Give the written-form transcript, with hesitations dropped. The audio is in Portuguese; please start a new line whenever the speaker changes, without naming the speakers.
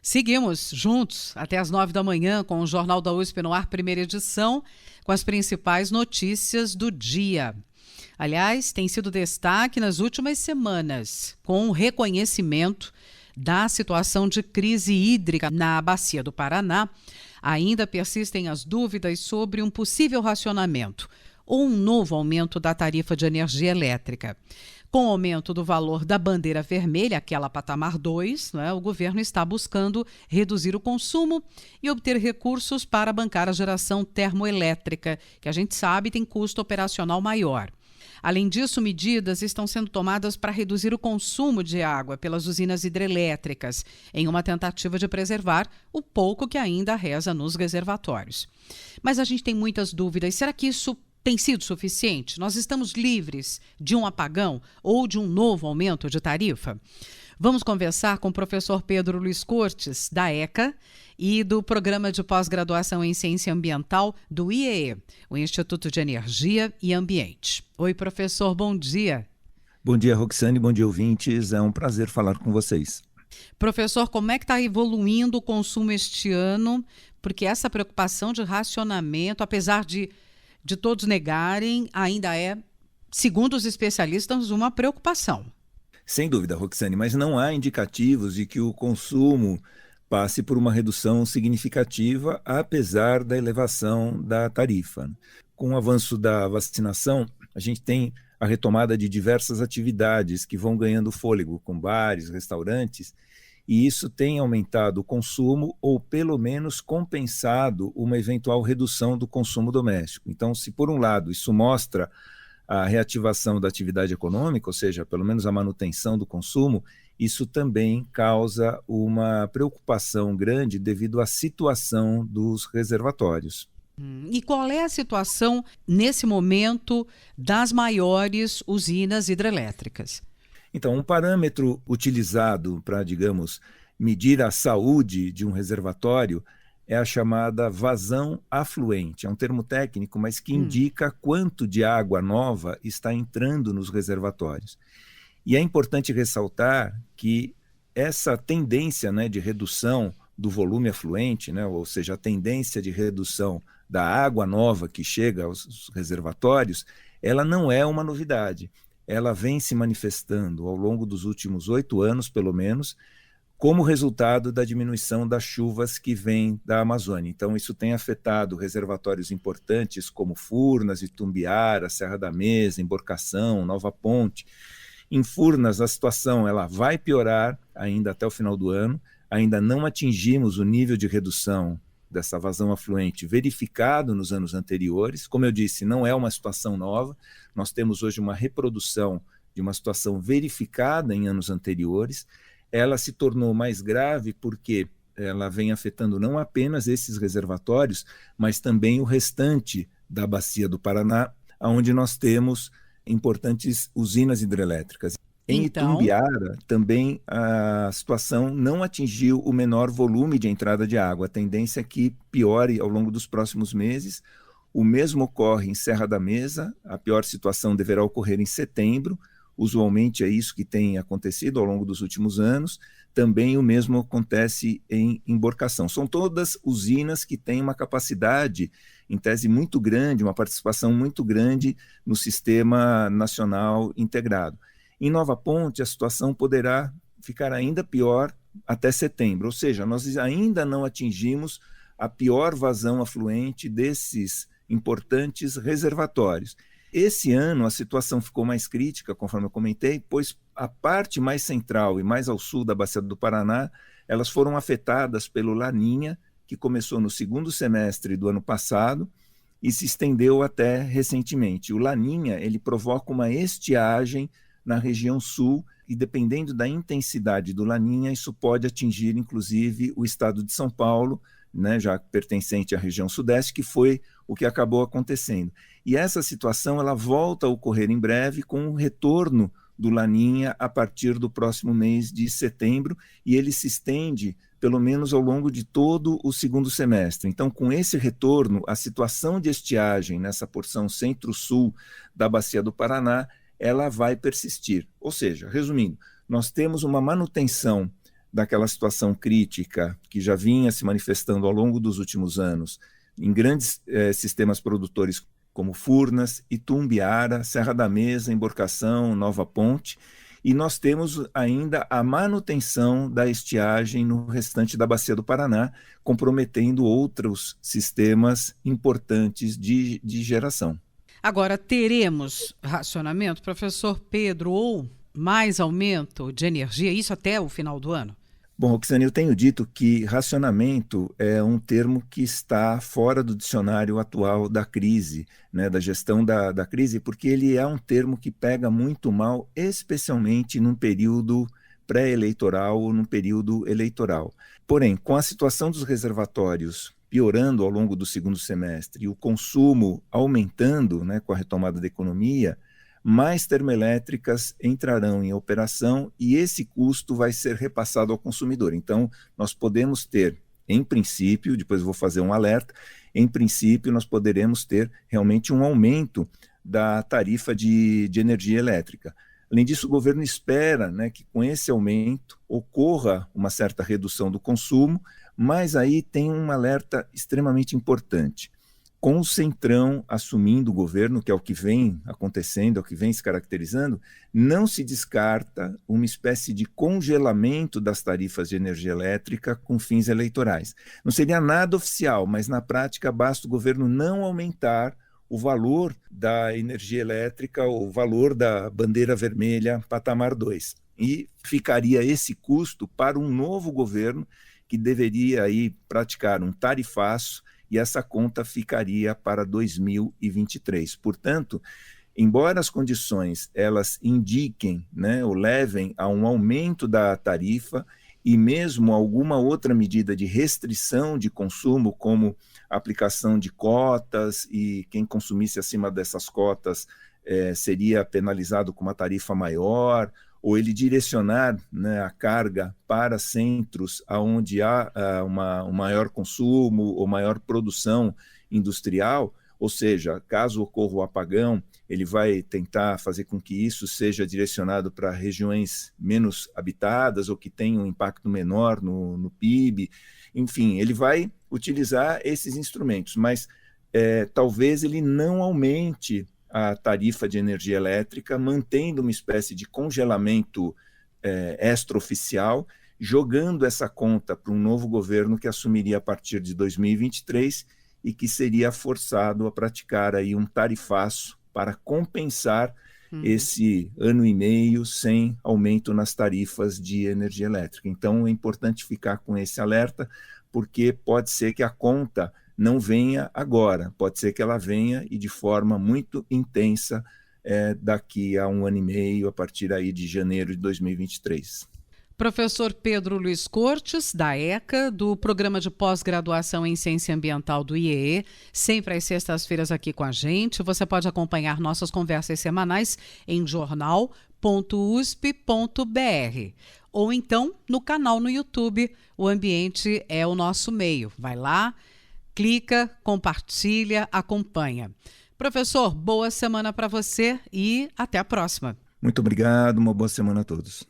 Seguimos juntos até às 9 da manhã com o Jornal da USP no ar, primeira edição, com as principais notícias do dia. Aliás, tem sido destaque nas últimas semanas, com o reconhecimento da situação de crise hídrica na Bacia do Paraná. Ainda persistem as dúvidas sobre um possível racionamento ou um novo aumento da tarifa de energia elétrica. Com o aumento do valor da bandeira vermelha, aquela patamar 2, o governo está buscando reduzir o consumo e obter recursos para bancar a geração termoelétrica, que a gente sabe tem custo operacional maior. Além disso, medidas estão sendo tomadas para reduzir o consumo de água pelas usinas hidrelétricas, em uma tentativa de preservar o pouco que ainda reza nos reservatórios. Mas a gente tem muitas dúvidas. Será que isso tem sido suficiente? Nós estamos livres de um apagão ou de um novo aumento de tarifa? Vamos conversar com o professor Pedro Luiz Cortes, da ECA, e do Programa de Pós-Graduação em Ciência Ambiental do IEE, o Instituto de Energia e Ambiente. Oi, professor, bom dia.
Bom dia, Roxane, bom dia, ouvintes. É um prazer falar com vocês.
Professor, como é que está evoluindo o consumo este ano? Porque essa preocupação de racionamento, apesar de todos negarem, ainda é, segundo os especialistas, uma preocupação.
Sem dúvida, Roxane, mas não há indicativos de que o consumo passe por uma redução significativa, apesar da elevação da tarifa. Com o avanço da vacinação, a gente tem a retomada de diversas atividades que vão ganhando fôlego, com bares, restaurantes, e isso tem aumentado o consumo ou, pelo menos, compensado uma eventual redução do consumo doméstico. Então, se por um lado isso mostra a reativação da atividade econômica, ou seja, pelo menos a manutenção do consumo, isso também causa uma preocupação grande devido à situação dos reservatórios.
E qual é a situação, nesse momento, das maiores usinas hidrelétricas?
Então, um parâmetro utilizado para, digamos, medir a saúde de um reservatório é a chamada vazão afluente. É um termo técnico, mas que indica quanto de água nova está entrando nos reservatórios. E é importante ressaltar que essa tendência, de redução do volume afluente, ou seja, a tendência de redução da água nova que chega aos reservatórios, ela não é uma novidade. Ela vem se manifestando ao longo dos últimos 8 anos, pelo menos, como resultado da diminuição das chuvas que vêm da Amazônia. Então, isso tem afetado reservatórios importantes como Furnas, Itumbiara, Serra da Mesa, Emborcação, Nova Ponte. Em Furnas, a situação ela vai piorar ainda até o final do ano. Ainda não atingimos o nível de redução dessa vazão afluente verificado nos anos anteriores. Como eu disse, não é uma situação nova. Nós temos hoje uma reprodução de uma situação verificada em anos anteriores. Ela se tornou mais grave porque ela vem afetando não apenas esses reservatórios, mas também o restante da Bacia do Paraná, onde nós temos importantes usinas hidrelétricas. Em Itumbiara, também a situação não atingiu o menor volume de entrada de água. A tendência é que piore ao longo dos próximos meses. O mesmo ocorre em Serra da Mesa. A pior situação deverá ocorrer em setembro. Usualmente é isso que tem acontecido ao longo dos últimos anos. Também o mesmo acontece em Emborcação. São todas usinas que têm uma capacidade, em tese, muito grande, uma participação muito grande no Sistema Nacional Integrado. Em Nova Ponte, a situação poderá ficar ainda pior até setembro, ou seja, nós ainda não atingimos a pior vazão afluente desses importantes reservatórios. Esse ano a situação ficou mais crítica, conforme eu comentei, pois a parte mais central e mais ao sul da Bacia do Paraná, elas foram afetadas pelo Laninha, que começou no segundo semestre do ano passado e se estendeu até recentemente. O Laninha, ele provoca uma estiagem na região sul, e dependendo da intensidade do Laninha, isso pode atingir, inclusive, o estado de São Paulo, já pertencente à região sudeste, que foi o que acabou acontecendo. E essa situação ela volta a ocorrer em breve com o retorno do Laninha a partir do próximo mês de setembro, e ele se estende pelo menos ao longo de todo o segundo semestre. Então, com esse retorno, a situação de estiagem nessa porção centro-sul da Bacia do Paraná ela vai persistir. Ou seja, resumindo, nós temos uma manutenção daquela situação crítica que já vinha se manifestando ao longo dos últimos anos em grandes sistemas produtores como Furnas, Itumbiara, Serra da Mesa, Emborcação, Nova Ponte, e nós temos ainda a manutenção da estiagem no restante da Bacia do Paraná, comprometendo outros sistemas importantes de geração.
Agora, teremos racionamento, professor Pedro, ou mais aumento de energia, isso até o final do ano?
Bom, Roxane, eu tenho dito que racionamento é um termo que está fora do dicionário atual da crise, né, da gestão da crise, porque ele é um termo que pega muito mal, especialmente num período pré-eleitoral ou num período eleitoral. Porém, com a situação dos reservatórios piorando ao longo do segundo semestre e o consumo aumentando, né, com a retomada da economia, mais termoelétricas entrarão em operação e esse custo vai ser repassado ao consumidor. Então, nós podemos ter, em princípio, depois eu vou fazer um alerta, em princípio nós poderemos ter realmente um aumento da tarifa de energia elétrica. Além disso, o governo espera, né, que com esse aumento ocorra uma certa redução do consumo, mas aí tem um alerta extremamente importante. Com o Centrão assumindo o governo, que é o que vem acontecendo, é o que vem se caracterizando, não se descarta uma espécie de congelamento das tarifas de energia elétrica com fins eleitorais. Não seria nada oficial, mas na prática basta o governo não aumentar o valor da energia elétrica, o valor da bandeira vermelha patamar 2. E ficaria esse custo para um novo governo que deveria aí praticar um tarifaço, e essa conta ficaria para 2023. Portanto, embora as condições elas indiquem, né, ou levem a um aumento da tarifa e mesmo alguma outra medida de restrição de consumo, como aplicação de cotas, e quem consumisse acima dessas cotas seria penalizado com uma tarifa maior, ou ele direcionar, né, a carga para centros onde há um maior consumo ou maior produção industrial, ou seja, caso ocorra o apagão, ele vai tentar fazer com que isso seja direcionado para regiões menos habitadas ou que tenham um impacto menor no PIB. Enfim, ele vai utilizar esses instrumentos, mas talvez ele não aumente a tarifa de energia elétrica, mantendo uma espécie de congelamento extraoficial, jogando essa conta para um novo governo que assumiria a partir de 2023 e que seria forçado a praticar aí um tarifaço para compensar esse ano e meio sem aumento nas tarifas de energia elétrica. Então é importante ficar com esse alerta, porque pode ser que a conta não venha agora, pode ser que ela venha e de forma muito intensa daqui a um ano e meio, a partir aí de janeiro de 2023.
Professor Pedro Luiz Cortes, da ECA, do Programa de Pós-Graduação em Ciência Ambiental do IEE, sempre às sextas-feiras aqui com a gente. Você pode acompanhar nossas conversas semanais em jornal.usp.br ou então no canal no YouTube. O Ambiente é o nosso meio. Vai lá, clica, compartilha, acompanha. Professor, boa semana para você e até a próxima.
Muito obrigado, uma boa semana a todos.